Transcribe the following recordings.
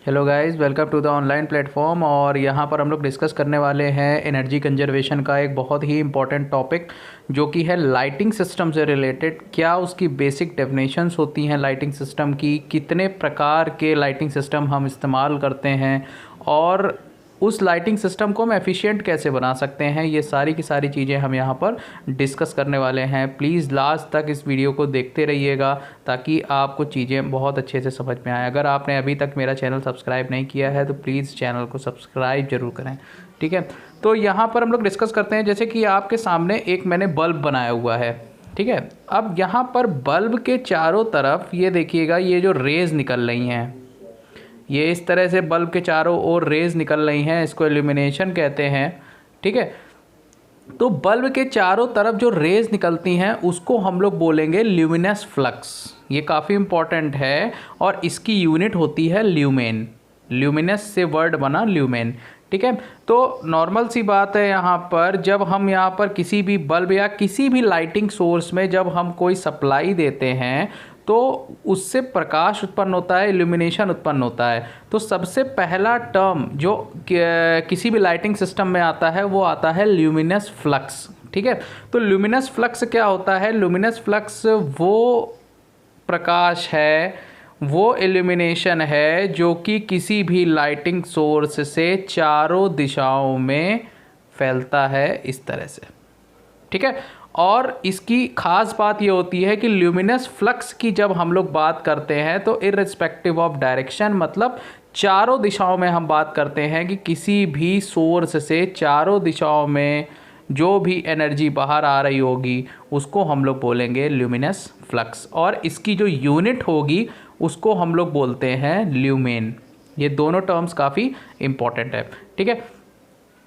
Hello guys, welcome to the online platform. और यहाँ पर हम लोग डिस्कस करने वाले हैं एनर्जी कंजर्वेशन का एक बहुत ही इंपॉर्टेंट टॉपिक, जो कि है लाइटिंग सिस्टम से रिलेटेड। क्या उसकी बेसिक डेफिनेशंस होती हैं लाइटिंग सिस्टम की, कितने प्रकार के लाइटिंग सिस्टम हम इस्तेमाल करते हैं, और उस लाइटिंग सिस्टम को हम एफिशिएंट कैसे बना सकते हैं। ये सारी की सारी चीज़ें हम यहाँ पर डिस्कस करने वाले हैं। प्लीज़ लास्ट तक इस वीडियो को देखते रहिएगा ताकि आपको चीज़ें बहुत अच्छे से समझ में आए। अगर आपने अभी तक मेरा चैनल सब्सक्राइब नहीं किया है तो प्लीज़ चैनल को सब्सक्राइब ज़रूर करें, ठीक है। तो यहाँ पर हम लोग डिस्कस करते हैं, जैसे कि आपके सामने एक मैंने बल्ब बनाया हुआ है, ठीक है। अब यहाँ पर बल्ब के चारों तरफ ये देखिएगा, ये जो रेज़ निकल रही हैं, ये इस तरह से बल्ब के चारों ओर रेज़ निकल रही हैं, इसको इल्यूमिनेशन कहते हैं, ठीक है। तो बल्ब के चारों तरफ जो रेज़ निकलती हैं उसको हम लोग बोलेंगे ल्यूमिनस फ्लक्स। ये काफ़ी इम्पॉर्टेंट है और इसकी यूनिट होती है ल्यूमेन। ल्यूमिनस से वर्ड बना ल्यूमेन, ठीक है। तो नॉर्मल सी बात है, यहाँ पर जब हम यहाँ पर किसी भी बल्ब या किसी भी लाइटिंग सोर्स में जब हम कोई सप्लाई देते हैं तो उससे प्रकाश उत्पन्न होता है, इल्यूमिनेशन उत्पन्न होता है। तो सबसे पहला टर्म जो किसी भी लाइटिंग सिस्टम में आता है वो आता है ल्यूमिनस फ्लक्स, ठीक है। तो ल्यूमिनस फ्लक्स क्या होता है? ल्यूमिनस फ्लक्स वो प्रकाश है, वो इल्यूमिनेशन है जो कि किसी भी लाइटिंग सोर्स से चारों दिशाओं में फैलता है, इस तरह से, ठीक है। और इसकी खास बात ये होती है कि ल्यूमिनस फ्लक्स की जब हम लोग बात करते हैं तो इर्रिस्पेक्टिव ऑफ डायरेक्शन, मतलब चारों दिशाओं में हम बात करते हैं कि किसी भी सोर्स से चारों दिशाओं में जो भी एनर्जी बाहर आ रही होगी उसको हम लोग बोलेंगे ल्यूमिनस फ्लक्स, और इसकी जो यूनिट होगी उसको हम लोग बोलते हैं ल्यूमेन। ये दोनों टर्म्स काफ़ी इंपॉर्टेंट है, ठीक है।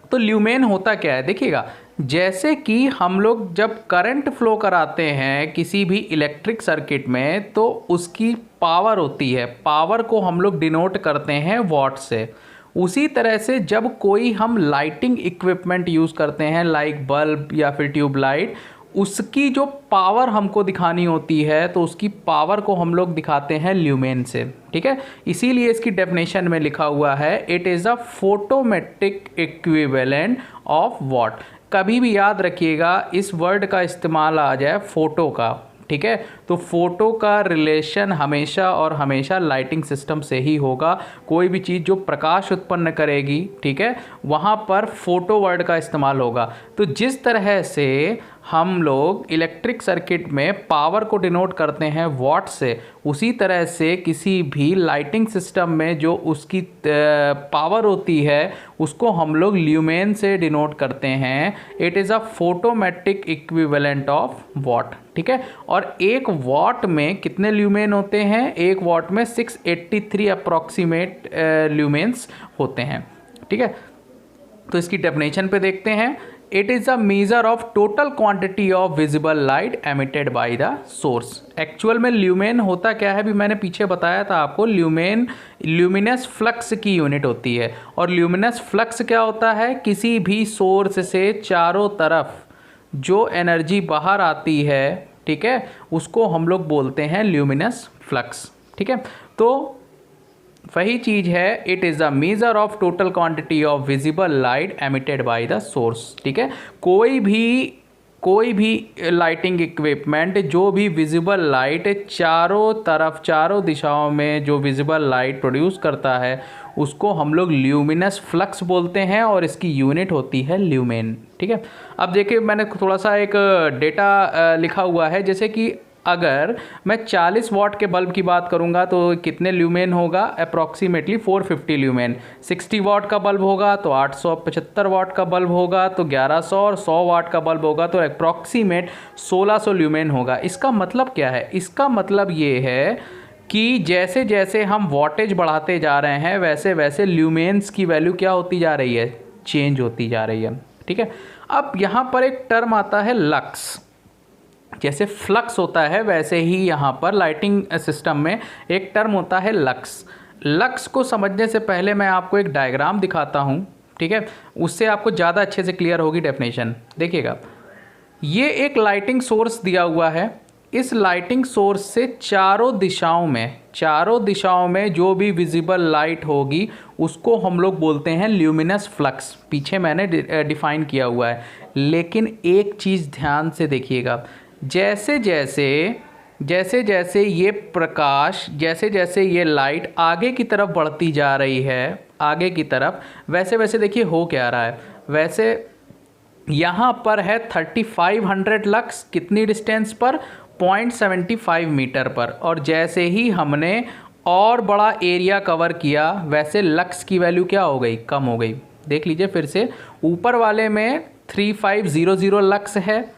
तो ल्यूमेन होता क्या है, देखिएगा। जैसे कि हम लोग जब करंट फ्लो कराते हैं किसी भी इलेक्ट्रिक सर्किट में तो उसकी पावर होती है, पावर को हम लोग डिनोट करते हैं वॉट से। उसी तरह से जब कोई हम लाइटिंग इक्विपमेंट यूज़ करते हैं लाइक बल्ब या फिर ट्यूबलाइट, उसकी जो पावर हमको दिखानी होती है तो उसकी पावर को हम लोग दिखाते हैं ल्यूमेन से, ठीक है। इसीलिए इसकी डेफिनेशन में लिखा हुआ है it is a photometric equivalent of what. कभी भी याद रखिएगा इस वर्ड का इस्तेमाल आ जाए फोटो का, ठीक है, तो फोटो का रिलेशन हमेशा और हमेशा लाइटिंग सिस्टम से ही होगा। कोई भी चीज़ जो प्रकाश उत्पन्न करेगी, ठीक है, वहाँ पर फोटो वर्ड का इस्तेमाल होगा। तो जिस तरह से हम लोग इलेक्ट्रिक सर्किट में पावर को डिनोट करते हैं वॉट से, उसी तरह से किसी भी लाइटिंग सिस्टम में जो उसकी पावर होती है उसको हम लोग ल्यूमेन से डिनोट करते हैं। It is a photometric equivalent of what, ठीक है। और एक वॉट में कितने ल्यूमेन होते हैं? एक वॉट में 683 अप्रॉक्सीमेट ल्यूमेन्स होते हैं, ठीक है। तो इसकी डेफिनेशन पे देखते हैं। It is a measure of total quantity of visible light emitted by the source. Actual में ल्यूमेन होता क्या है, भी मैंने पीछे बताया था आपको। ल्यूमेन ल्यूमिनस फ्लक्स की यूनिट होती है, और ल्यूमिनस फ्लक्स क्या होता है? किसी भी सोर्स से चारों तरफ जो एनर्जी बाहर आती है, ठीक है, उसको हम लोग बोलते हैं ल्यूमिनस फ्लक्स, ठीक है। तो वही चीज़ है, it is a measure of total quantity of visible light emitted by the source, ठीक है। कोई भी लाइटिंग इक्विपमेंट जो भी विजिबल लाइट चारों तरफ चारों दिशाओं में जो विजिबल लाइट प्रोड्यूस करता है उसको हम लोग ल्यूमिनस फ्लक्स बोलते हैं, और इसकी यूनिट होती है ल्यूमेन, ठीक है। अब देखिए, मैंने थोड़ा सा एक डेटा लिखा हुआ है। जैसे कि अगर मैं 40 वाट के बल्ब की बात करूंगा तो कितने ल्यूमेन होगा? Approximately 450 lumen. 60 वाट का बल्ब होगा तो 875 वाट का बल्ब होगा तो 1100, और 100 वाट का बल्ब होगा तो अप्रॉक्सीमेट 1600 ल्यूमेन होगा। इसका मतलब क्या है? इसका मतलब ये है कि जैसे जैसे हम वॉटेज बढ़ाते जा रहे हैं वैसे वैसे ल्यूमेन्स की वैल्यू क्या होती जा रही है? चेंज होती जा रही है, ठीक है। अब यहाँ पर एक टर्म आता है लक्स। जैसे फ्लक्स होता है वैसे ही यहाँ पर लाइटिंग सिस्टम में एक टर्म होता है लक्स। लक्स को समझने से पहले मैं आपको एक डायग्राम दिखाता हूँ, ठीक है, उससे आपको ज़्यादा अच्छे से क्लियर होगी डेफिनेशन। देखिएगा, ये एक लाइटिंग सोर्स दिया हुआ है। इस लाइटिंग सोर्स से चारों दिशाओं में जो भी विजिबल लाइट होगी उसको हम लोग बोलते हैं ल्यूमिनस फ्लक्स। पीछे मैंने डिफाइन किया हुआ है, लेकिन एक चीज़ ध्यान से देखिएगा, जैसे जैसे ये प्रकाश, जैसे जैसे ये लाइट आगे की तरफ बढ़ती जा रही है, आगे की तरफ, वैसे वैसे देखिए हो क्या रहा है। वैसे यहाँ पर है 3500 लक्स, कितनी डिस्टेंस पर, 0.75 मीटर पर, और जैसे ही हमने और बड़ा एरिया कवर किया वैसे लक्स की वैल्यू क्या हो गई, कम हो गई। देख लीजिए फिर से, ऊपर वाले में 3500 लक्स है,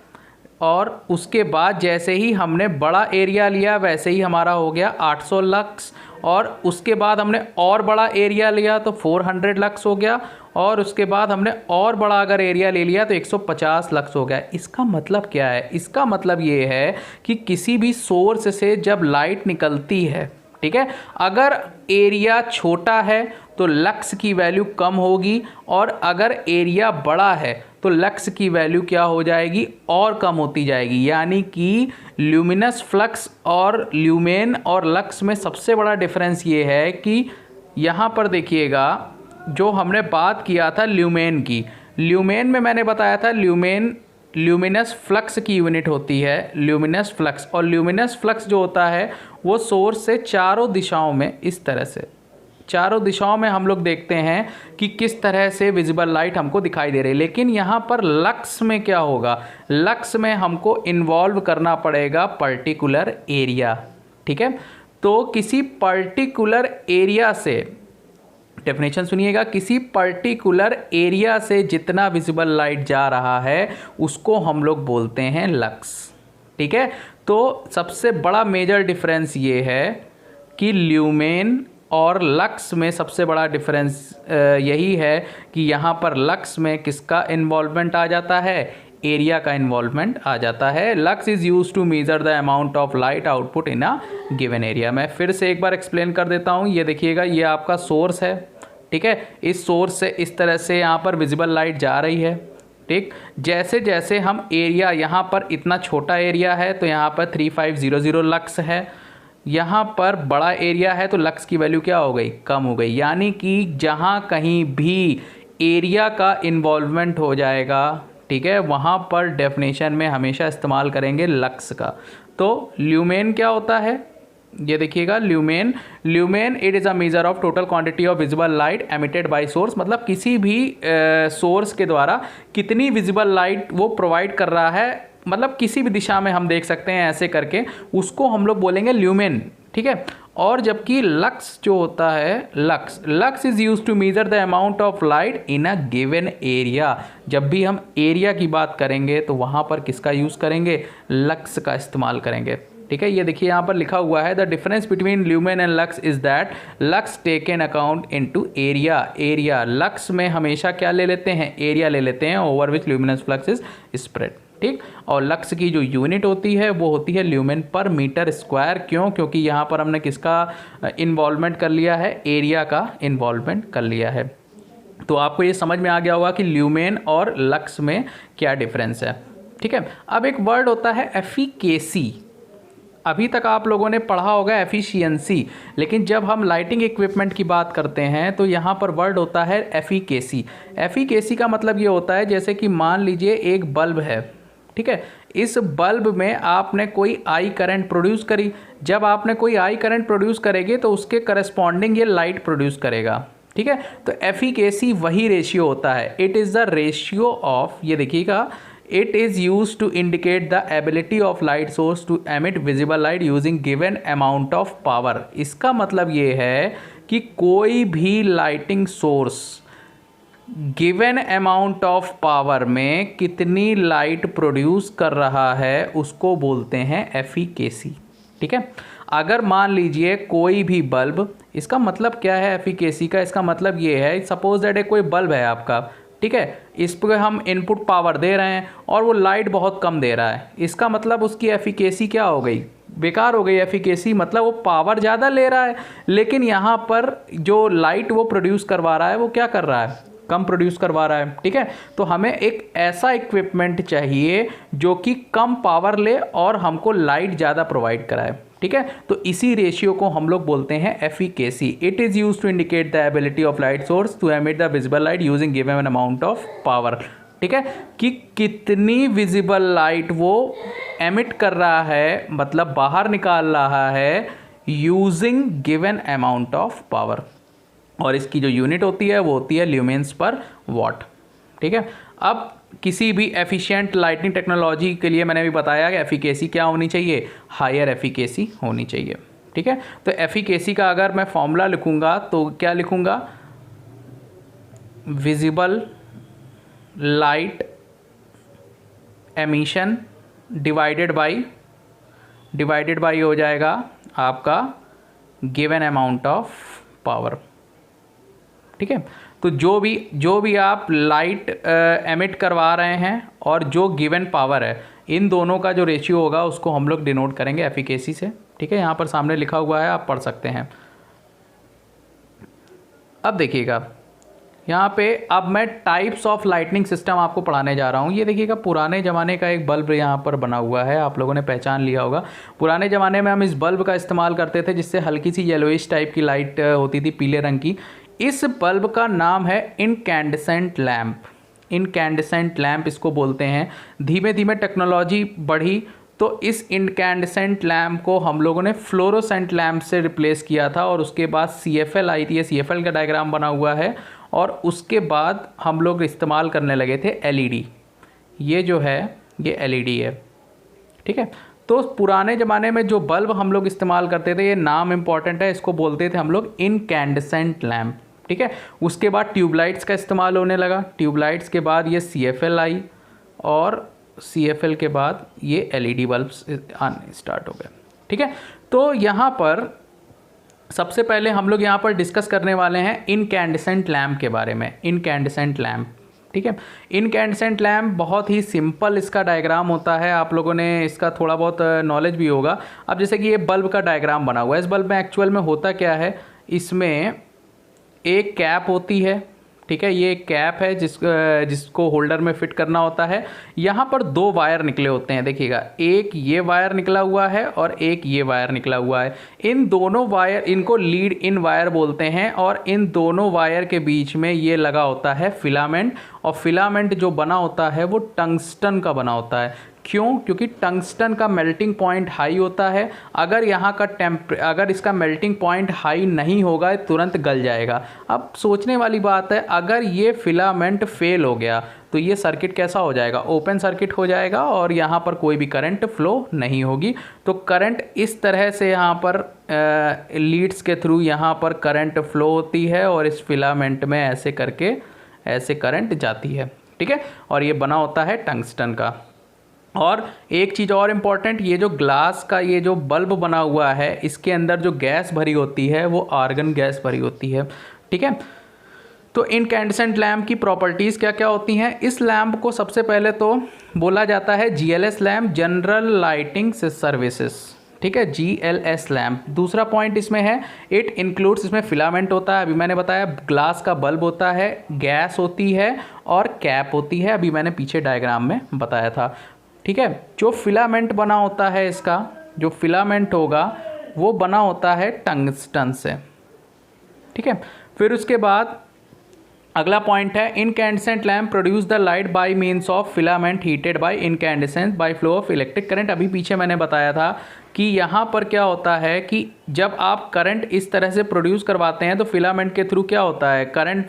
और उसके बाद जैसे ही हमने बड़ा एरिया लिया वैसे ही हमारा हो गया 800 लक्स, और उसके बाद हमने और बड़ा एरिया लिया तो 400 लक्स हो गया, और उसके बाद हमने और बड़ा अगर एरिया ले लिया तो 150 लक्स हो गया। इसका मतलब क्या है, इसका मतलब ये है कि किसी भी सोर्स से जब लाइट निकलती है, ठीक है, अगर एरिया छोटा है तो लक्स की वैल्यू कम होगी, और अगर एरिया बड़ा है तो लक्स की वैल्यू क्या हो जाएगी, और कम होती जाएगी। यानी कि ल्यूमिनस फ्लक्स और ल्यूमेन और लक्स में सबसे बड़ा डिफरेंस ये है कि यहाँ पर देखिएगा, जो हमने बात किया था ल्यूमेन की, ल्यूमेन में मैंने बताया था ल्यूमिनस फ्लक्स की यूनिट होती है ल्यूमिनस फ्लक्स, और ल्यूमिनस फ्लक्स जो होता है वो सोर्स से चारों दिशाओं में, इस तरह से चारों दिशाओं में हम लोग देखते हैं कि किस तरह से विजिबल लाइट हमको दिखाई दे रही है। लेकिन यहाँ पर लक्स में क्या होगा, लक्स में हमको इन्वॉल्व करना पड़ेगा पर्टिकुलर एरिया, ठीक है। तो किसी पर्टिकुलर एरिया से, डेफिनेशन सुनिएगा, किसी पर्टिकुलर एरिया से जितना विजिबल लाइट जा रहा है उसको हम लोग बोलते हैं लक्स, ठीक है। तो सबसे बड़ा मेजर डिफरेंस ये है कि ल्यूमेन और लक्स में सबसे बड़ा डिफरेंस यही है कि यहाँ पर लक्स में किसका इन्वॉल्वमेंट आ जाता है, एरिया का इन्वॉल्वमेंट आ जाता है। Lux is use to measure the amount of light output in a given area. मैं फिर से एक बार एक्सप्लेन कर देता हूँ। ये देखिएगा, ये आपका सोर्स है, ठीक है। इस सोर्स से इस तरह से यहाँ पर विजिबल लाइट जा रही है, ठीक। जैसे जैसे हम एरिया, यहाँ पर इतना छोटा एरिया है तो यहाँ पर 3500 लक्स है, यहाँ पर बड़ा एरिया है तो लक्स की वैल्यू क्या हो गई, कम हो गई। यानी कि जहाँ कहीं भी एरिया का इन्वॉल्वमेंट हो जाएगा, ठीक है, वहाँ पर डेफिनेशन में हमेशा इस्तेमाल करेंगे लक्स का। तो ल्यूमेन क्या होता है, ये देखिएगा, lumen it is a measure of total quantity of visible light emitted by source, मतलब किसी भी सोर्स के द्वारा कितनी विजिबल लाइट वो प्रोवाइड कर रहा है, मतलब किसी भी दिशा में हम देख सकते हैं ऐसे करके, उसको हम लोग बोलेंगे ल्यूमेन, ठीक है। और जबकि लक्स जो होता है, lux is use to measure the amount of light in a given area. जब भी हम एरिया की बात करेंगे तो वहाँ पर किसका यूज़ करेंगे, लक्स का इस्तेमाल करेंगे, ठीक है। ये देखिए यहाँ पर लिखा हुआ है, the difference between lumen and lux is that lux take an account into area. Lux में हमेशा क्या ले लेते हैं, एरिया ले लेते हैं, over which luminous flux is spread, ठीक। और लक्स की जो यूनिट होती है वो होती है ल्यूमेन पर मीटर स्क्वायर। क्यों, क्योंकि यहाँ पर हमने किसका इन्वॉल्वमेंट कर लिया है, एरिया का इन्वॉल्वमेंट कर लिया है। तो आपको ये समझ में आ गया होगा कि ल्यूमेन और लक्स में क्या डिफरेंस है, ठीक है। अब एक वर्ड होता है एफिकेसी। अभी तक आप लोगों ने पढ़ा होगा एफिशिएंसी, लेकिन जब हम लाइटिंग इक्विपमेंट की बात करते हैं तो यहाँ पर वर्ड होता है एफिकेसी। एफिकेसी का मतलब ये होता है, जैसे कि मान लीजिए एक बल्ब है, ठीक है, इस बल्ब में आपने कोई आई करंट प्रोड्यूस करी। जब आपने कोई आई करंट प्रोड्यूस करेंगे तो उसके करस्पॉन्डिंग ये लाइट प्रोड्यूस करेगा, ठीक है। तो एफिकेसी वही रेशियो होता है, it is the ratio of, ये देखिएगा, it is used to indicate the ability of light source to emit visible light using given amount of power। इसका मतलब ये है कि कोई भी lighting source given amount of power में कितनी लाइट प्रोड्यूस कर रहा है उसको बोलते हैं एफिकेसी, ठीक है। अगर मान लीजिए कोई भी बल्ब, इसका मतलब क्या है एफिकेसी का, इसका मतलब ये है, सपोज दैट कोई बल्ब है आपका, ठीक है, इस पर हम इनपुट पावर दे रहे हैं और वो लाइट बहुत कम दे रहा है, इसका मतलब उसकी एफिकेसी क्या हो गई, बेकार हो गई। एफिकेसी मतलब वो पावर ज़्यादा ले रहा है, लेकिन यहाँ पर जो लाइट वो प्रोड्यूस करवा रहा है वो क्या कर रहा है, कम प्रोड्यूस करवा रहा है, ठीक है। तो हमें एक ऐसा इक्विपमेंट चाहिए जो कि कम पावर ले और हमको लाइट ज़्यादा प्रोवाइड कराए, ठीक है। तो इसी रेशियो को हम लोग बोलते हैं efficacy. It is use to indicate the ability of light source to emit the visible light using given amount of power. ठीक है, कि कितनी विजिबल लाइट वो एमिट कर रहा है, मतलब बाहर निकाल रहा है using given amount of power, और इसकी जो यूनिट होती है वो होती है ल्यूमेंस पर वॉट। ठीक है, अब किसी भी एफिशिएंट लाइटिंग टेक्नोलॉजी के लिए मैंने भी बताया कि एफिकेसी क्या होनी चाहिए, हायर एफिकेसी होनी चाहिए। ठीक है, तो एफिकेसी का अगर मैं फॉर्मूला लिखूंगा तो क्या लिखूंगा, visible light emission divided by हो जाएगा आपका गिवन अमाउंट ऑफ पावर। ठीक है, तो जो भी आप लाइट एमिट करवा रहे हैं और जो गिवन पावर है, इन दोनों का जो रेशियो होगा उसको हम लोग डिनोट करेंगे एफिकेसी से। ठीक है, यहाँ पर सामने लिखा हुआ है, आप पढ़ सकते हैं। अब देखिएगा यहाँ पे, अब मैं टाइप्स ऑफ लाइटनिंग सिस्टम आपको पढ़ाने जा रहा हूँ। ये देखिएगा पुराने ज़माने का एक बल्ब यहाँ पर बना हुआ है, आप लोगों ने पहचान लिया होगा। पुराने ज़माने में हम इस बल्ब का इस्तेमाल करते थे जिससे हल्की सी येलोइश टाइप की लाइट होती थी, पीले रंग की। इस बल्ब का नाम है इनकैंडेसेंट लैम्प। इनकैंडेसेंट लैम्प इसको बोलते हैं। धीमे धीमे टेक्नोलॉजी बढ़ी तो इस इनकैंडेसेंट लैम्प को हम लोगों ने फ्लोरोसेंट लैम्प से रिप्लेस किया था, और उसके बाद CFL आई थी। ये CFL का डायग्राम बना हुआ है, और उसके बाद हम लोग इस्तेमाल करने लगे थे LED। ये जो है ये LED है। ठीक है, तो पुराने ज़माने में जो बल्ब हम लोग इस्तेमाल करते थे, ये नाम इंपॉर्टेंट है, इसको बोलते थे हम लोग इनकैंडेसेंट लैम्प। ठीक है, उसके बाद ट्यूबलाइट्स का इस्तेमाल होने लगा। ट्यूबलाइट्स के बाद ये CFL आई, और CFL के बाद ये LED बल्ब्स आने स्टार्ट हो गए। ठीक है, तो यहाँ पर सबसे पहले हम लोग यहाँ पर डिस्कस करने वाले हैं इनकैंडेसेंट लैम्प के बारे में। इनकैंडेसेंट लैम्प, ठीक है, इनकैंडेसेंट लैम्प बहुत ही सिंपल इसका डायग्राम होता है, आप लोगों ने इसका थोड़ा बहुत नॉलेज भी होगा। अब जैसे कि ये बल्ब का डायग्राम बना हुआ है, इस बल्ब में एक्चुअल में होता क्या है, इसमें एक कैप होती है। ठीक है, ये एक कैप है जिसको होल्डर में फिट करना होता है। यहाँ पर दो वायर निकले होते हैं, देखिएगा, एक ये वायर निकला हुआ है और एक ये वायर निकला हुआ है। इन दोनों वायर, इनको लीड इन वायर बोलते हैं, और इन दोनों वायर के बीच में ये लगा होता है फिलामेंट, और फिलामेंट जो बना होता है वो टंगस्टन का बना होता है। क्यों? क्योंकि टंगस्टन का मेल्टिंग पॉइंट हाई होता है। अगर यहाँ का अगर इसका मेल्टिंग पॉइंट हाई नहीं होगा तुरंत गल जाएगा। अब सोचने वाली बात है, अगर ये फिलामेंट फेल हो गया तो ये सर्किट कैसा हो जाएगा, ओपन सर्किट हो जाएगा, और यहाँ पर कोई भी करंट फ्लो नहीं होगी। तो करंट इस तरह से यहाँ पर लीड्स के थ्रू यहाँ पर करंट फ्लो होती है, और इस फिलामेंट में ऐसे करके ऐसे करंट जाती है। ठीक है, और ये बना होता है टंगस्टन का। और एक चीज़ और इम्पॉर्टेंट, ये जो ग्लास का ये जो बल्ब बना हुआ है, इसके अंदर जो गैस भरी होती है वो आर्गन गैस भरी होती है। ठीक है, तो इनकैंडेसेंट लैम्प की प्रॉपर्टीज़ क्या क्या होती हैं। इस लैम्प को सबसे पहले तो बोला जाता है GLS lamp, general lighting services. ठीक है, GLS लैम्प। दूसरा पॉइंट इसमें है, इट इंक्लूड्स, इसमें फिलामेंट होता है, अभी मैंने बताया, ग्लास का बल्ब होता है, गैस होती है और कैप होती है, अभी मैंने पीछे डायग्राम में बताया था। ठीक है, जो फिलामेंट बना होता है, इसका जो फिलामेंट होगा वो बना होता है टंगस्टन से। ठीक है, फिर उसके बाद अगला पॉइंट है, incandescent lamp produce the light by means of filament heated by incandescence by flow of electric current. अभी पीछे मैंने बताया था कि यहाँ पर क्या होता है कि जब आप करंट इस तरह से प्रोड्यूस करवाते हैं तो फिलामेंट के थ्रू क्या होता है, करंट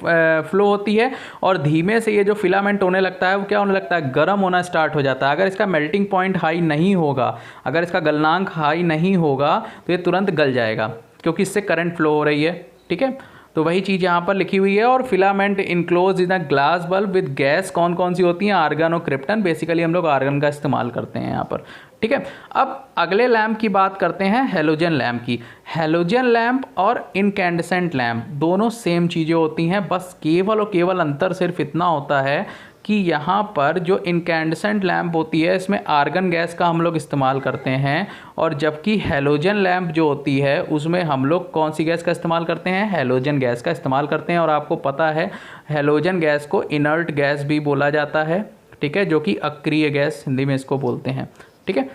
फ्लो होती है, और धीमे से ये जो फिलामेंट होने लगता है वो क्या होने लगता है, गर्म होना स्टार्ट हो जाता है। अगर इसका मेल्टिंग पॉइंट हाई नहीं होगा, अगर इसका गलनांक हाई नहीं होगा तो ये तुरंत गल जाएगा, क्योंकि इससे करंट फ्लो हो रही है। ठीक है, तो वही चीज़ यहाँ पर लिखी हुई है। और filament enclose in a glass bulb with gas कौन कौन सी होती हैं, आर्गन और क्रिप्टन। बेसिकली हम लोग आर्गन का इस्तेमाल करते हैं यहाँ पर। ठीक है, अब अगले लैम्प की बात करते हैं, हेलोजन लैम्प की। हेलोजन लैम्प और इनकैंडेसेंट लैम्प दोनों सेम चीज़ें होती हैं, बस केवल और केवल अंतर सिर्फ इतना होता है कि यहाँ पर जो इनकैंडेसेंट लैम्प होती है इसमें आर्गन गैस का हम लोग इस्तेमाल करते हैं, और जबकि हेलोजन लैम्प जो होती है उसमें हम लोग कौन सी गैस का इस्तेमाल करते हैं, हेलोजन गैस का इस्तेमाल करते हैं। और आपको पता है हेलोजन गैस को इनर्ट गैस भी बोला जाता है। ठीक है, जो कि अक्रिय गैस हिंदी में इसको बोलते हैं। ठीक है,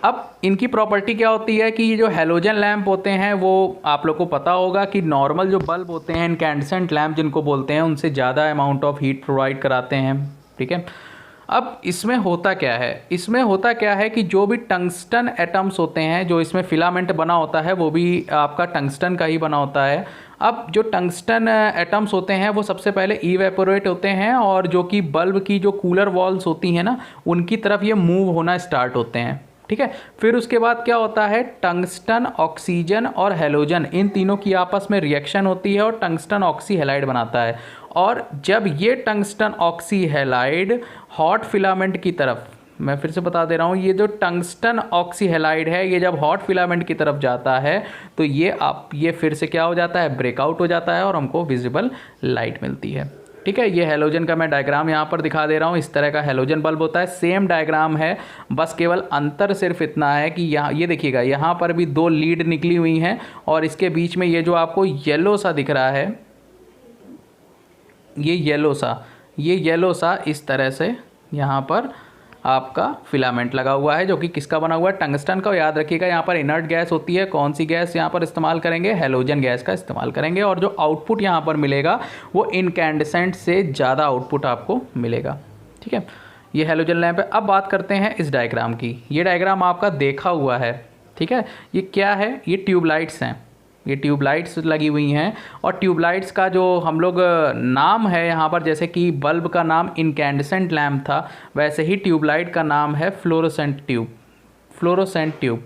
अब इनकी प्रॉपर्टी क्या होती है कि ये जो हैलोजन लैंप होते हैं वो आप लोग को पता होगा कि नॉर्मल जो बल्ब होते हैं इनकैंडेसेंट लैंप जिनको बोलते हैं उनसे ज़्यादा अमाउंट ऑफ हीट प्रोवाइड कराते हैं, ठीक है। अब इसमें होता क्या है, इसमें होता क्या है कि जो भी टंगस्टन एटम्स होते हैं, जो इसमें फिलामेंट बना होता है वो भी आपका टंगस्टन का ही बना होता है। अब जो टंगस्टन एटम्स होते हैं वो सबसे पहले इवेपोरेट होते हैं और जो कि बल्ब की जो कूलर वॉल्स होती हैं ना उनकी तरफ ये मूव होना स्टार्ट होते हैं, ठीक है। फिर उसके बाद क्या होता है, टंगस्टन, ऑक्सीजन और हैलोजन इन तीनों की आपस में रिएक्शन होती है और टंगस्टन ऑक्सी हैलाइड बनाता है। और जब ये tungsten oxy halide hot filament की तरफ, मैं फिर से बता दे रहा हूँ, ये जो टंगस्टन ऑक्सी हैलाइड है ये जब हॉट फिलामेंट की तरफ जाता है तो ये फिर से क्या हो जाता है, ब्रेकआउट हो जाता है और हमको विजिबल लाइट मिलती है, ठीक है। ये हैलोजन का मैं डायग्राम यहाँ पर दिखा दे रहा हूँ, इस तरह का हैलोजन बल्ब होता है, सेम डायग्राम है, बस केवल अंतर सिर्फ इतना है कि यहाँ ये देखिएगा यहाँ पर भी दो लीड निकली हुई हैं और इसके बीच में ये जो आपको येलो सा दिख रहा है, ये येलो सा इस तरह से यहाँ पर आपका फिलामेंट लगा हुआ है जो कि किसका बना हुआ है, टंगस्टन का। याद रखिएगा यहाँ पर इनर्ट गैस होती है, कौन सी गैस यहाँ पर इस्तेमाल करेंगे, हैलोजन गैस का इस्तेमाल करेंगे और जो आउटपुट यहाँ पर मिलेगा वो इनकैंडेसेंट से ज़्यादा आउटपुट आपको मिलेगा, ठीक है। ये हैलोजन लैंप है। अब बात करते हैं इस डायग्राम की। ये डायग्राम आपका देखा हुआ है, ठीक है। ये क्या है, ये ट्यूबलाइट्स हैं, ये ट्यूबलाइट्स लगी हुई हैं और ट्यूबलाइट्स का जो हम लोग नाम है यहाँ पर, जैसे कि बल्ब का नाम इनकैंडेसेंट लैम्प था वैसे ही ट्यूबलाइट का नाम है फ्लोरोसेंट ट्यूब,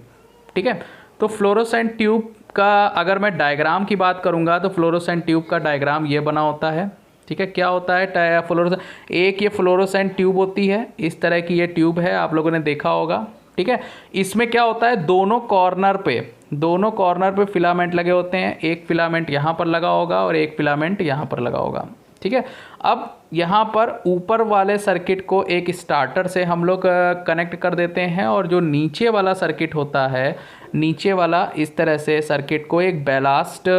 ठीक है। तो फ्लोरोसेंट ट्यूब का अगर मैं डायग्राम की बात करूँगा तो फ्लोरोसेंट ट्यूब का डायग्राम ये बना होता है, ठीक है। क्या होता है एक ये फ्लोरोसेंट ट्यूब होती है, इस तरह की ये ट्यूब है, आप लोगों ने देखा होगा, ठीक है। इसमें क्या होता है, दोनों कॉर्नर पे फिलामेंट लगे होते हैं, एक फिलामेंट यहाँ पर लगा होगा और एक फिलामेंट यहाँ पर लगा होगा, ठीक है। अब यहाँ पर ऊपर वाले सर्किट को एक स्टार्टर से हम लोग कनेक्ट कर देते हैं और जो नीचे वाला सर्किट होता है, नीचे वाला इस तरह से सर्किट को एक बैलास्ट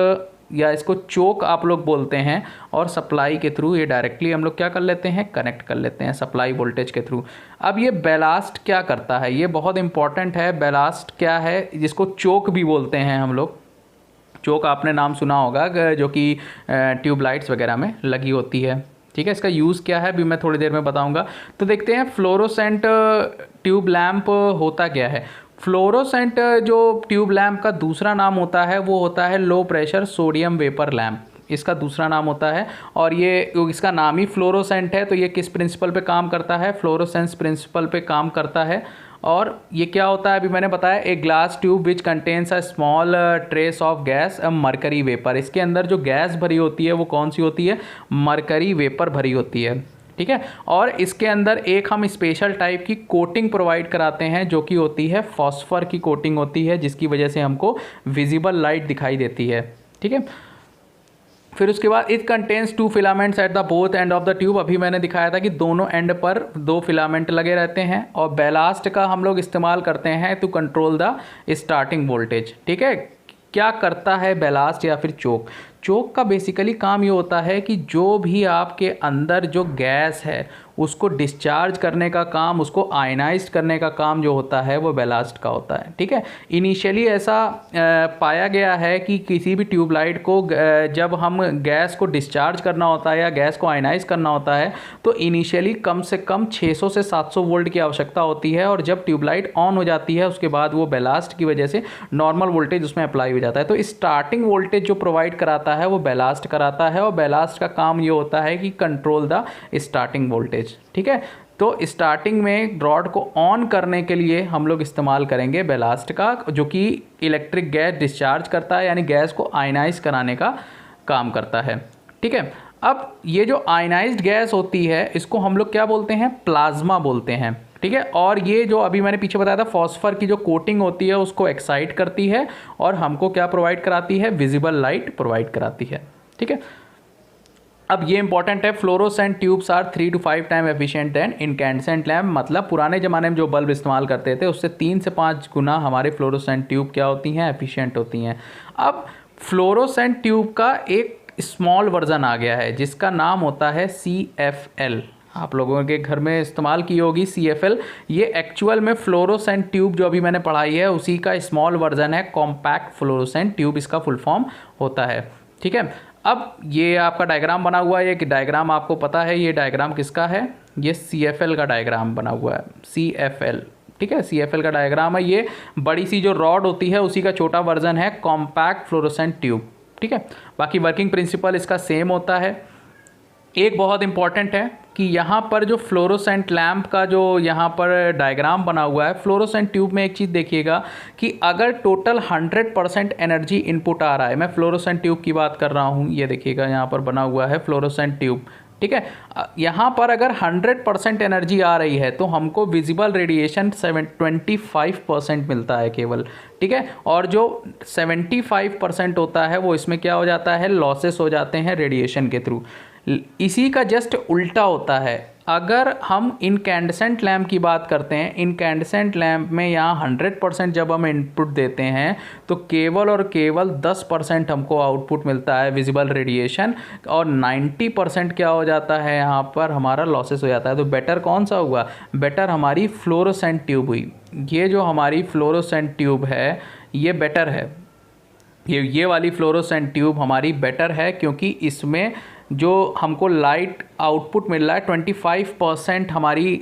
या इसको चोक आप लोग बोलते हैं और सप्लाई के थ्रू ये डायरेक्टली हम लोग क्या कर लेते हैं, कनेक्ट कर लेते हैं सप्लाई वोल्टेज के थ्रू। अब ये बैलास्ट क्या करता है, ये बहुत इंपॉर्टेंट है। बैलास्ट क्या है, जिसको चोक भी बोलते हैं हम लोग, चोक आपने नाम सुना होगा जो कि ट्यूबलाइट्स वगैरह में लगी होती है, ठीक है। इसका यूज़ क्या है भी मैं थोड़ी देर में बताऊंगा। तो देखते हैं फ्लोरोसेंट ट्यूब लैंप होता क्या है। फ्लोरोसेंट जो ट्यूब लैंप का दूसरा नाम होता है वो होता है low pressure sodium vapour lamp, इसका दूसरा नाम होता है। और ये इसका नाम ही फ्लोरोसेंट है तो ये किस प्रिंसिपल पे काम करता है, फ्लोरोसेंस प्रिंसिपल पे काम करता है। और ये क्या होता है अभी मैंने बताया, एक glass tube which contains a small trace of gas mercury vapour. इसके अंदर जो गैस भरी होती है वो कौन सी होती है, मरकरी वेपर भरी होती है, ठीक है। और इसके अंदर एक हम स्पेशल टाइप की कोटिंग प्रोवाइड कराते हैं जो कि होती है फॉस्फर की कोटिंग होती है, जिसकी वजह से हमको विजिबल लाइट दिखाई देती है, ठीक है। फिर उसके बाद it contains 2 filaments at the both end of the tube. अभी मैंने दिखाया था कि दोनों एंड पर 2 फिलामेंट लगे रहते हैं। और बैलास्ट का हम लोग इस्तेमाल करते हैं to control the starting voltage, ठीक है। क्या करता है बैलास्ट या फिर चोक का बेसिकली काम ये होता है कि जो भी आपके अंदर जो गैस है उसको डिस्चार्ज करने का काम, उसको आयनाइज करने का काम जो होता है वो बैलास्ट का होता है, ठीक है। इनिशियली ऐसा पाया गया है कि किसी भी ट्यूबलाइट को जब हम गैस को डिस्चार्ज करना होता है या गैस को आयनाइज करना होता है तो इनिशियली कम से कम 600 से 700 वोल्ट की आवश्यकता होती है। और जब ट्यूबलाइट ऑन हो जाती है उसके बाद वो बैलास्ट की वजह से नॉर्मल वोल्टेज उसमें अप्लाई हो जाता है। तो स्टार्टिंग वोल्टेज जो प्रोवाइड कराता है वो बैलास्ट कराता है और बैलास्ट का काम ये होता है कि कंट्रोल द स्टार्टिंग वोल्टेज, ठीक है। तो स्टार्टिंग में रॉड को ऑन करने के लिए हम लोग इस्तेमाल करेंगे बैलास्ट का, जो कि इलेक्ट्रिक गैस डिस्चार्ज करता है, यानी गैस को आयनाइज कराने का काम करता है, ठीक है। अब ये जो आयनाइज्ड गैस होती है इसको हम लोग क्या बोलते हैं, प्लाज्मा बोलते हैं, ठीक है। और ये जो अभी मैंने पीछे बताया था फॉस्फर की जो कोटिंग होती है उसको एक्साइट करती है और हमको क्या प्रोवाइड कराती है, विजिबल लाइट प्रोवाइड कराती है, ठीक है। अब ये इंपॉर्टेंट है, fluorescent tubes are 3 to 5 time efficient than incandescent lamp. मतलब पुराने ज़माने में जो बल्ब इस्तेमाल करते थे उससे 3 से 5 गुना हमारे फ्लोरोसेंट ट्यूब क्या होती हैं, एफिशिएंट होती हैं। अब फ्लोरोसेंट ट्यूब का एक स्मॉल वर्जन आ गया है जिसका नाम होता है CFL, आप लोगों के घर में इस्तेमाल की होगी CFL। ये एक्चुअल में फ्लोरोसेंट ट्यूब जो अभी मैंने पढ़ाई है उसी का स्मॉल वर्जन है, कॉम्पैक्ट फ्लोरोसेंट ट्यूब इसका फुल फॉर्म होता है। ठीक है, अब ये आपका डायग्राम बना हुआ है, ये कि डायग्राम आपको पता है ये डायग्राम किसका है, ये CFL का डायग्राम बना हुआ है, CFL। ठीक है, CFL का डायग्राम है, ये बड़ी सी जो रॉड होती है उसी का छोटा वर्जन है कॉम्पैक्ट फ्लोरोसेंट ट्यूब। ठीक है, बाकी वर्किंग प्रिंसिपल इसका सेम होता है। एक बहुत इंपॉर्टेंट है कि यहाँ पर जो फ्लोरोसेंट लैम्प का जो यहाँ पर डायग्राम बना हुआ है, फ्लोरोसेंट ट्यूब में एक चीज़ देखिएगा कि अगर टोटल 100% एनर्जी इनपुट आ रहा है, मैं फ्लोरोसेंट ट्यूब की बात कर रहा हूँ, ये देखिएगा यहाँ पर बना हुआ है फ्लोरोसेंट ट्यूब। ठीक है, यहाँ पर अगर 100% एनर्जी आ रही है तो हमको विजिबल रेडिएशन 25% मिलता है केवल। ठीक है, और जो 75% होता है वो इसमें क्या हो जाता है, लॉसेस हो जाते हैं रेडिएशन के थ्रू। इसी का जस्ट उल्टा होता है अगर हम इनकैंडेसेंट लैम्प की बात करते हैं। इनकैंडेसेंट लैम्प में यहाँ 100% जब हम इनपुट देते हैं तो केवल और केवल 10% हमको आउटपुट मिलता है विजिबल रेडिएशन, और 90% क्या हो जाता है यहाँ पर हमारा लॉसेस हो जाता है। तो बेटर कौन सा हुआ, बेटर हमारी फ्लोरोसेंट ट्यूब हुई। ये जो हमारी फ्लोरोसेंट ट्यूब है ये बेटर है, ये वाली फ्लोरोसेंट ट्यूब हमारी बेटर है, क्योंकि इसमें जो हमको लाइट आउटपुट मिल रहा है 25% हमारी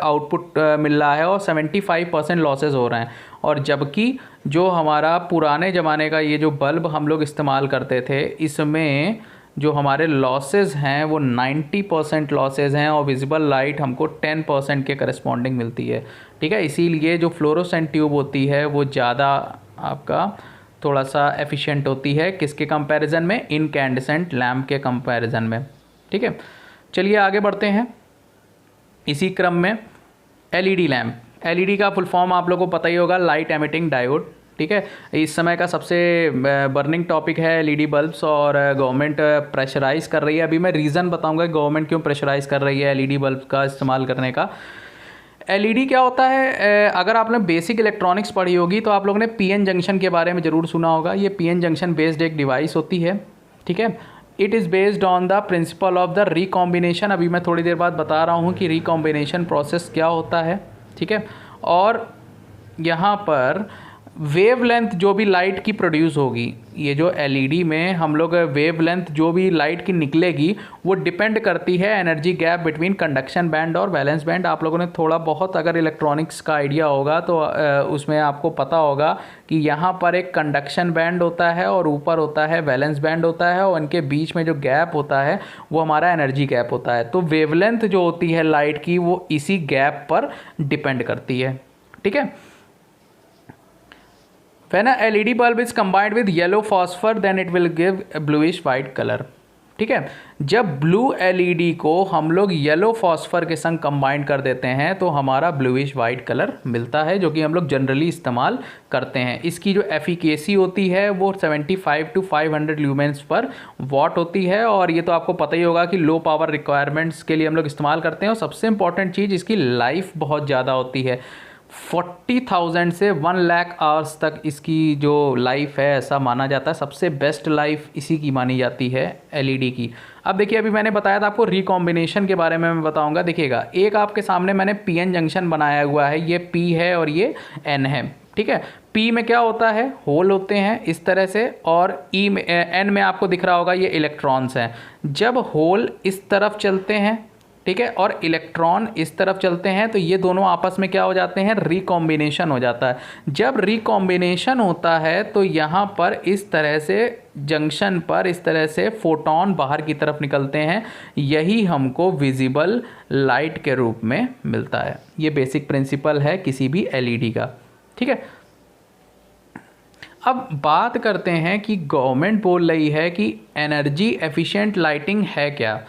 आउटपुट मिल रहा है और 75% लॉसेस हो रहे हैं। और जबकि जो हमारा पुराने ज़माने का ये जो बल्ब हम लोग इस्तेमाल करते थे इसमें जो हमारे लॉसेस हैं वो 90% लॉसेस हैं और विजिबल लाइट हमको 10% के करस्पॉन्डिंग मिलती है। ठीक है, इसीलिए जो फ्लोरोसेंट ट्यूब होती है वो ज़्यादा आपका थोड़ा सा एफिशिएंट होती है, किसके कंपैरिजन में, इनकैंडेसेंट लैम्प के कंपैरिजन में। ठीक है, चलिए आगे बढ़ते हैं इसी क्रम में। एलईडी लैम्प, एलईडी का फुल फॉर्म आप लोगों को पता ही होगा, लाइट एमिटिंग डायोड। ठीक है, इस समय का सबसे बर्निंग टॉपिक है एलईडी बल्ब्स, और गवर्नमेंट प्रेशराइज़ कर रही है। अभी मैं रीज़न बताऊंगा गवर्नमेंट क्यों प्रेशराइज़ कर रही है एलईडी बल्ब का इस्तेमाल करने का। एलईडी क्या होता है, अगर आपने बेसिक इलेक्ट्रॉनिक्स पढ़ी होगी तो आप लोगों ने पीएन जंक्शन के बारे में ज़रूर सुना होगा। ये पीएन जंक्शन बेस्ड एक डिवाइस होती है। ठीक है, it is based on the principle of the recombination. अभी मैं थोड़ी देर बाद बता रहा हूँ कि रिकॉम्बिनेशन प्रोसेस क्या होता है। ठीक है, और यहाँ पर वेवलेंथ जो भी लाइट की प्रोड्यूस होगी, ये जो एलईडी में हम लोग वेवलेंथ जो भी लाइट की निकलेगी वो डिपेंड करती है energy gap between conduction band और वैलेंस बैंड। आप लोगों ने थोड़ा बहुत अगर इलेक्ट्रॉनिक्स का आइडिया होगा तो उसमें आपको पता होगा कि यहाँ पर एक कंडक्शन बैंड होता है और ऊपर होता है वैलेंस बैंड होता है, और उनके बीच में जो गैप होता है वो हमारा एनर्जी गैप होता है। तो वेवलेंथ जो होती है लाइट की वो इसी गैप पर डिपेंड करती है। ठीक है, When a LED bulb is combined with yellow phosphor then it will give a bluish white color। ठीक है, जब ब्लू एलईडी को हम लोग येलो फॉस्फर के संग कंबाइन कर देते हैं तो हमारा ब्लूइश वाइट कलर मिलता है, जो कि हम लोग जनरली इस्तेमाल करते हैं। इसकी जो एफिकेसी होती है वो 75 to 500 ल्यूमेंस पर वॉट होती है, और ये तो आपको पता ही होगा कि लो पावर रिक्वायरमेंट्स के लिए हम लोग इस्तेमाल करते हैं। और सबसे इंपॉर्टेंट चीज़, इसकी लाइफ बहुत ज़्यादा होती है, 40,000 से 1 लाख आवर्स तक इसकी जो लाइफ है ऐसा माना जाता है। सबसे बेस्ट लाइफ इसी की मानी जाती है एलईडी की। अब देखिए, अभी मैंने बताया था आपको रिकॉम्बिनेशन के बारे में मैं बताऊंगा। देखिएगा, एक आपके सामने मैंने पीएन जंक्शन बनाया हुआ है, ये पी है और ये एन है। ठीक है, पी में क्या होता है, होल होते हैं इस तरह से, और ई में एन में आपको दिख रहा होगा ये इलेक्ट्रॉन्स हैं। जब होल इस तरफ चलते हैं, ठीक है, और इलेक्ट्रॉन इस तरफ चलते हैं तो ये दोनों आपस में क्या हो जाते हैं, रिकॉम्बिनेशन हो जाता है। जब रिकॉम्बिनेशन होता है तो यहाँ पर इस तरह से जंक्शन पर इस तरह से फोटॉन बाहर की तरफ निकलते हैं, यही हमको विजिबल लाइट के रूप में मिलता है। ये बेसिक प्रिंसिपल है किसी भी एलईडी का। ठीक है, अब बात करते हैं कि गवर्नमेंट बोल रही है कि एनर्जी एफिशिएंट लाइटिंग है क्या।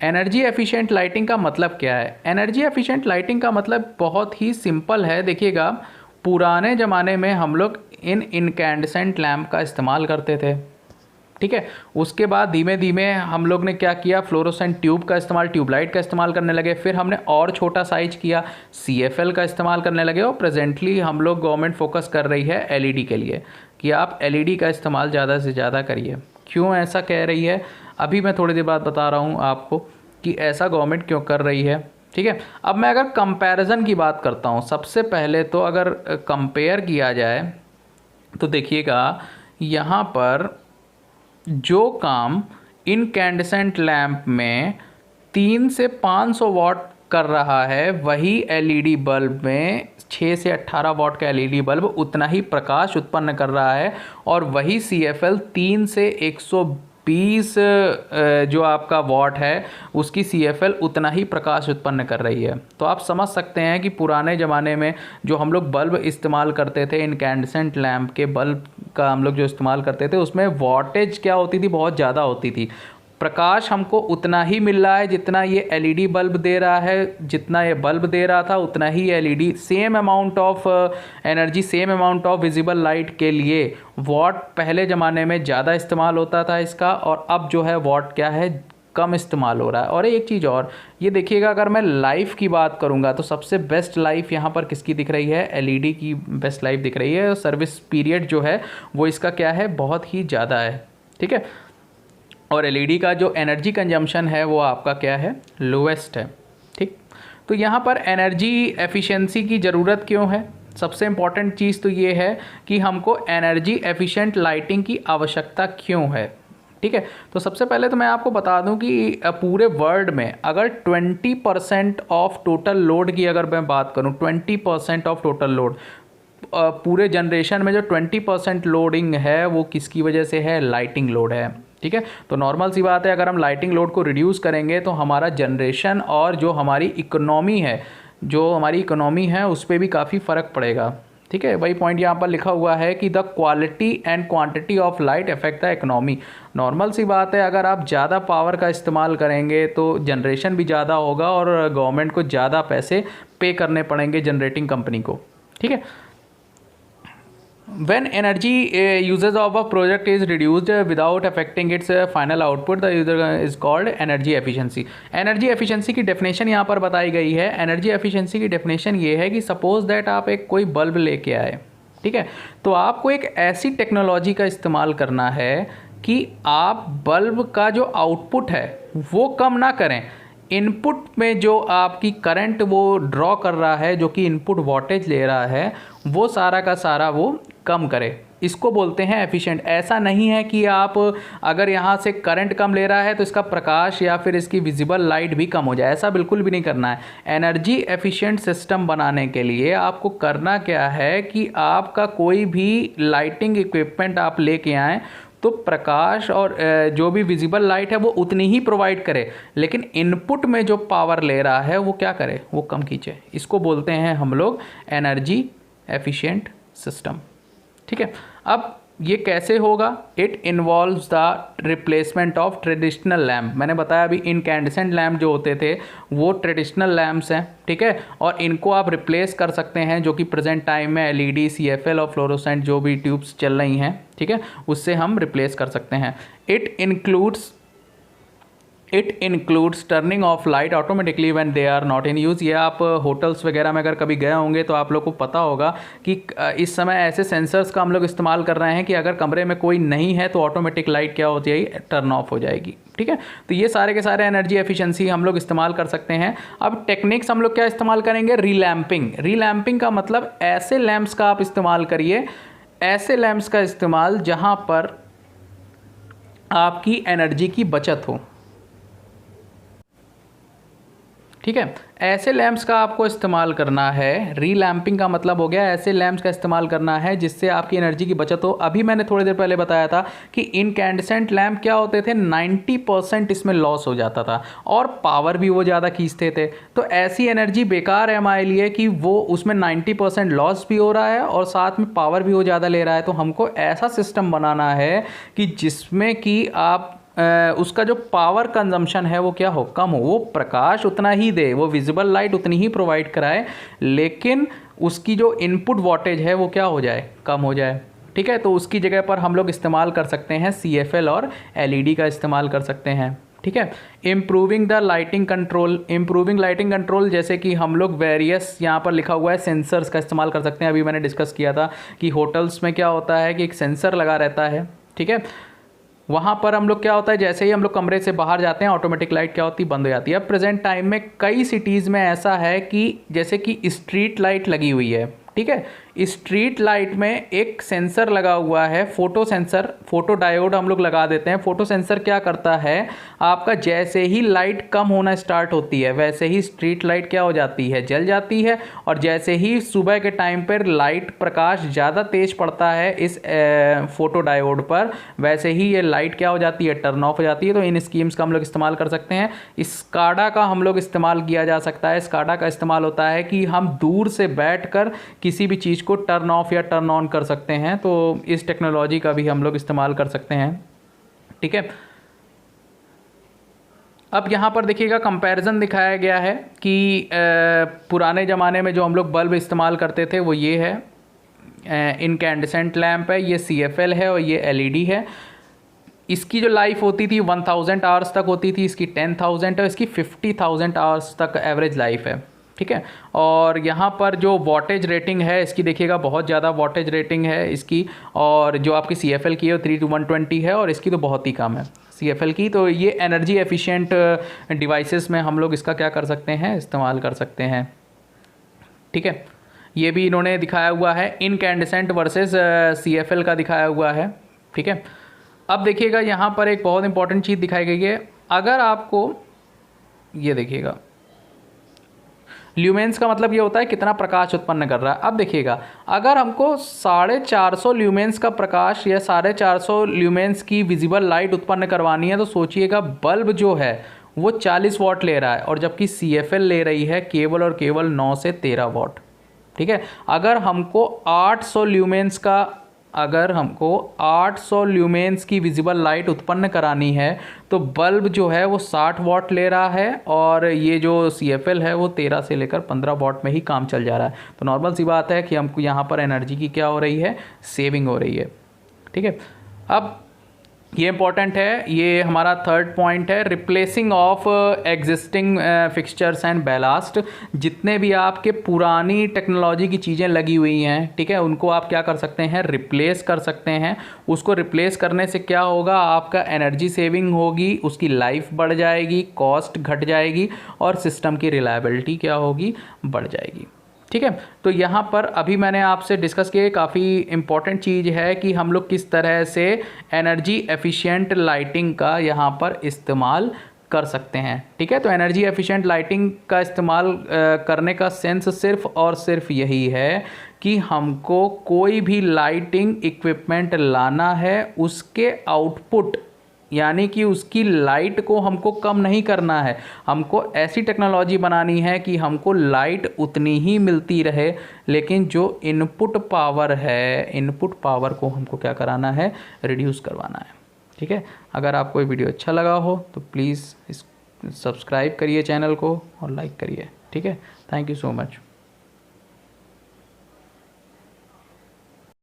एनर्जी एफिशिएंट लाइटिंग का मतलब क्या है? एनर्जी एफिशिएंट लाइटिंग का मतलब बहुत ही सिंपल है। देखिएगा, पुराने ज़माने में हम लोग इनकैंडेसेंट लैम्प का इस्तेमाल करते थे। ठीक है, उसके बाद धीमे धीमे हम लोग ने क्या किया, फ्लोरोसेंट ट्यूब का इस्तेमाल, ट्यूबलाइट का इस्तेमाल करने लगे। फिर हमने और छोटा साइज किया, CFL का इस्तेमाल करने लगे, और प्रेजेंटली हम लोग गवर्नमेंट फोकस कर रही है एलईडी के लिए कि आप एलईडी का इस्तेमाल ज़्यादा से ज़्यादा करिए। क्यों ऐसा कह रही है, अभी मैं थोड़ी देर बाद बता रहा हूँ आपको कि ऐसा गवर्नमेंट क्यों कर रही है। ठीक है, अब मैं अगर कंपैरिजन की बात करता हूँ, सबसे पहले तो अगर कंपेयर किया जाए तो देखिएगा यहाँ पर जो काम इनकैंडेसेंट लैंप में 3 से 500 वॉट कर रहा है, वही एलईडी बल्ब में 6 से 18 वॉट का एलईडी बल्ब उतना ही प्रकाश उत्पन्न कर रहा है, और वही CFL 3 से 120 जो आपका वॉट है उसकी CFL उतना ही प्रकाश उत्पन्न कर रही है। तो आप समझ सकते हैं कि पुराने ज़माने में जो हम लोग बल्ब इस्तेमाल करते थे, इनकैंडेसेंट लैंप के बल्ब का हम लोग जो इस्तेमाल करते थे, उसमें वॉटेज क्या होती थी, बहुत ज़्यादा होती थी। प्रकाश हमको उतना ही मिल रहा है जितना ये एलईडी बल्ब दे रहा है, जितना ये बल्ब दे रहा था उतना ही LED, same amount of energy, same amount of visible light के लिए वॉट पहले ज़माने में ज़्यादा इस्तेमाल होता था इसका, और अब जो है वॉट क्या है, कम इस्तेमाल हो रहा है। और एक चीज़ और, ये देखिएगा अगर मैं लाइफ की बात करूँगा तो सबसे बेस्ट लाइफ यहाँ पर किसकी दिख रही है, एलईडी की बेस्ट लाइफ दिख रही है। सर्विस पीरियड जो है वो इसका क्या है, बहुत ही ज़्यादा है। ठीक है, और एलईडी का जो एनर्जी कंजम्पशन है वो आपका क्या है, लोएस्ट है। ठीक, तो यहाँ पर एनर्जी एफिशिएंसी की ज़रूरत क्यों है, सबसे इम्पॉर्टेंट चीज़ तो ये है कि हमको एनर्जी एफिशिएंट लाइटिंग की आवश्यकता क्यों है। ठीक है, तो सबसे पहले तो मैं आपको बता दूं कि पूरे वर्ल्ड में अगर 20% ऑफ टोटल लोड की अगर मैं बात करूं, 20% ऑफ टोटल लोड, पूरे जनरेशन में जो 20% लोडिंग है वो किसकी वजह से है, लाइटिंग लोड है। ठीक है, तो नॉर्मल सी बात है, अगर हम लाइटिंग लोड को रिड्यूस करेंगे तो हमारा जनरेशन और जो हमारी इकोनॉमी है उस पर भी काफ़ी फ़र्क पड़ेगा। ठीक है, वही पॉइंट यहाँ पर लिखा हुआ है कि the quality and quantity of light affect the economy. Normal सी बात है, अगर आप ज़्यादा पावर का इस्तेमाल करेंगे तो जनरेशन भी ज़्यादा होगा और गवर्नमेंट को ज़्यादा पैसे पे करने पड़ेंगे जनरेटिंग कंपनी को। ठीक है, when energy uses of a project is reduced without affecting its final output, the user is called energy efficiency। energy efficiency की definition यहाँ पर बताई गई है। energy efficiency की definition ये है कि suppose that आप एक कोई बल्ब लेके आए, ठीक है, तो आपको एक ऐसी टेक्नोलॉजी का इस्तेमाल करना है कि आप बल्ब का जो आउटपुट है वो कम ना करें, इनपुट में जो आपकी करंट वो ड्रॉ कर रहा है, जो कि इनपुट वोल्टेज ले रहा है, वो सारा का सारा वो कम करे। इसको बोलते हैं एफिशिएंट। ऐसा नहीं है कि आप अगर यहाँ से करंट कम ले रहा है तो इसका प्रकाश या फिर इसकी विजिबल लाइट भी कम हो जाए, ऐसा बिल्कुल भी नहीं करना है। एनर्जी एफिशिएंट सिस्टम बनाने के लिए आपको करना क्या है कि आपका कोई भी लाइटिंग इक्विपमेंट आप लेके आएँ तो प्रकाश और जो भी विजिबल लाइट है वो उतनी ही प्रोवाइड करे, लेकिन इनपुट में जो पावर ले रहा है वो क्या करे, वो कम खींचे। इसको बोलते हैं हम लोग एनर्जी एफिशिएंट सिस्टम। ठीक है, अब ये कैसे होगा, it involves the replacement of traditional lamp. मैंने बताया अभी इनकैंडेसेंट लैम्प जो होते थे वो ट्रेडिशनल लैम्प्स हैं। ठीक है, और इनको आप रिप्लेस कर सकते हैं, जो कि प्रेजेंट टाइम में एलईडी, CFL और फ्लोरोसेंट जो भी ट्यूब्स चल रही हैं, ठीक है, उससे हम रिप्लेस कर सकते हैं। It includes turning off light automatically when they are not in use. ये आप होटल्स वगैरह में अगर कभी गए होंगे तो आप लोग को पता होगा कि इस समय ऐसे सेंसर्स का हम लोग इस्तेमाल कर रहे हैं कि अगर कमरे में कोई नहीं है तो ऑटोमेटिक लाइट क्या होती है, टर्न ऑफ हो जाएगी। ठीक है, तो ये सारे के सारे एनर्जी एफिशिएंसी हम लोग इस्तेमाल कर सकते हैं। अब टेक्निक्स हम लोग क्या इस्तेमाल करेंगे, रीलैम्पिंग। रीलैम्पिंग का मतलब ऐसे लैम्प्स का आप इस्तेमाल करिए, ऐसे लैम्प्स का इस्तेमाल जहाँ पर आपकी एनर्जी की बचत हो। ठीक है, ऐसे लैंप्स का आपको इस्तेमाल करना है। रीलैम्पिंग का मतलब हो गया ऐसे लैंप्स का इस्तेमाल करना है जिससे आपकी एनर्जी की बचत हो। अभी मैंने थोड़ी देर पहले बताया था कि इनकैंडेसेंट लैंप क्या होते थे, 90% इसमें लॉस हो जाता था और पावर भी वो ज़्यादा खींचते थे। तो ऐसी एनर्जी बेकार है हमारे लिए कि वो उसमें 90% लॉस भी हो रहा है और साथ में पावर भी वो ज़्यादा ले रहा है। तो हमको ऐसा सिस्टम बनाना है कि जिसमें कि आप उसका जो पावर कंजम्पशन है वो क्या हो, कम हो। वो प्रकाश उतना ही दे, वो विजिबल लाइट उतनी ही प्रोवाइड कराए, लेकिन उसकी जो इनपुट वोल्टेज है वो क्या हो जाए, कम हो जाए। ठीक है, तो उसकी जगह पर हम लोग इस्तेमाल कर सकते हैं CFL और LED का इस्तेमाल कर सकते हैं। ठीक है, improving the lighting control. Improving lighting control जैसे कि हम लोग वेरियस यहाँ पर लिखा हुआ है सेंसर्स का इस्तेमाल कर सकते हैं। अभी मैंने डिस्कस किया था कि होटल्स में क्या होता है कि एक सेंसर लगा रहता है। ठीक है, वहाँ पर हम लोग क्या होता है, जैसे ही हम लोग कमरे से बाहर जाते हैं ऑटोमेटिक लाइट क्या होती है, बंद हो जाती है। अब प्रेजेंट टाइम में कई सिटीज़ में ऐसा है कि जैसे कि स्ट्रीट लाइट लगी हुई है, ठीक है, स्ट्रीट लाइट में एक सेंसर लगा हुआ है, फोटो सेंसर, फोटो डायोड हम लोग लगा देते हैं। फोटो सेंसर क्या करता है, आपका जैसे ही लाइट कम होना स्टार्ट होती है वैसे ही स्ट्रीट लाइट क्या हो जाती है, जल जाती है। और जैसे ही सुबह के टाइम पर लाइट प्रकाश ज़्यादा तेज पड़ता है इस फोटो डायोड पर, वैसे ही ये लाइट क्या हो जाती है, टर्न ऑफ हो जाती है। तो इन स्कीम्स का हम लोग इस्तेमाल कर सकते हैं। स्काडा का हम लोग इस्तेमाल किया जा सकता है। स्काडा का इस्तेमाल होता है कि हम दूर से बैठकर किसी भी चीज़ को टर्न ऑफ या टर्न ऑन कर सकते हैं। तो इस टेक्नोलॉजी का भी हम लोग इस्तेमाल कर सकते हैं, ठीक है। अब यहाँ पर देखिएगा कंपैरिजन दिखाया गया है कि पुराने ज़माने में जो हम लोग बल्ब इस्तेमाल करते थे वो ये है, इनकैंडेसेंट लैंप है, ये CFL है और ये LED है। इसकी जो लाइफ होती थी 1000 आवर्स तक होती थी, इसकी 10,000 है, इसकी 50,000 आवर्स तक एवरेज लाइफ है, ठीक है। और यहाँ पर जो वॉटेज रेटिंग है इसकी देखिएगा बहुत ज़्यादा वॉटेज रेटिंग है इसकी, और जो आपकी CFL की है 3:120 है और इसकी तो बहुत ही कम है CFL की। तो ये एनर्जी एफिशिएंट डिवाइसेस में हम लोग इसका क्या कर सकते हैं, इस्तेमाल कर सकते हैं, ठीक है। ये भी इन्होंने दिखाया हुआ है, इनकैंडेसेंट वर्सेस CFL का दिखाया हुआ है, ठीक है। अब देखिएगा यहाँ पर एक बहुत इंपॉर्टेंट चीज़ दिखाई गई है। अगर आपको ये देखिएगा, ल्यूमेंस का मतलब ये होता है कितना प्रकाश उत्पन्न कर रहा है। अब देखिएगा, अगर हमको 450 ल्यूमेंस का प्रकाश या 450 ल्यूमेंस की विजिबल लाइट उत्पन्न करवानी है, तो सोचिएगा बल्ब जो है वो 40 वॉट ले रहा है, और जबकि CFL ले रही है केवल और केवल 9 से 13 वॉट, ठीक है। अगर हमको 800 ल्यूमेंस की विजिबल लाइट उत्पन्न करानी है तो बल्ब जो है वो 60 वॉट ले रहा है, और ये जो CFL है वो 13 से लेकर 15 वॉट में ही काम चल जा रहा है। तो नॉर्मल सी बात है कि हमको यहाँ पर एनर्जी की क्या हो रही है, सेविंग हो रही है, ठीक है। अब ये इंपॉर्टेंट है, ये हमारा थर्ड पॉइंट है, replacing of existing fixtures and ballast. जितने भी आपके पुरानी टेक्नोलॉजी की चीज़ें लगी हुई हैं, ठीक है, उनको आप क्या कर सकते हैं, रिप्लेस कर सकते हैं। उसको रिप्लेस करने से क्या होगा, आपका एनर्जी सेविंग होगी, उसकी लाइफ बढ़ जाएगी, कॉस्ट घट जाएगी और सिस्टम की रिलायबिलिटी क्या होगी, बढ़ जाएगी, ठीक है। तो यहाँ पर अभी मैंने आपसे डिस्कस किया, काफ़ी इम्पॉर्टेंट चीज़ है कि हम लोग किस तरह से एनर्जी एफिशिएंट लाइटिंग का यहाँ पर इस्तेमाल कर सकते हैं, ठीक है। तो एनर्जी एफिशिएंट लाइटिंग का इस्तेमाल करने का सेंस सिर्फ और सिर्फ यही है कि हमको कोई भी लाइटिंग इक्विपमेंट लाना है, उसके आउटपुट यानी कि उसकी लाइट को हमको कम नहीं करना है, हमको ऐसी टेक्नोलॉजी बनानी है कि हमको लाइट उतनी ही मिलती रहे, लेकिन जो इनपुट पावर है, इनपुट पावर को हमको क्या कराना है, रिड्यूस करवाना है, ठीक है। अगर आपको ये वीडियो अच्छा लगा हो तो प्लीज़ सब्सक्राइब करिए चैनल को और लाइक करिए, ठीक है। Thank you so much.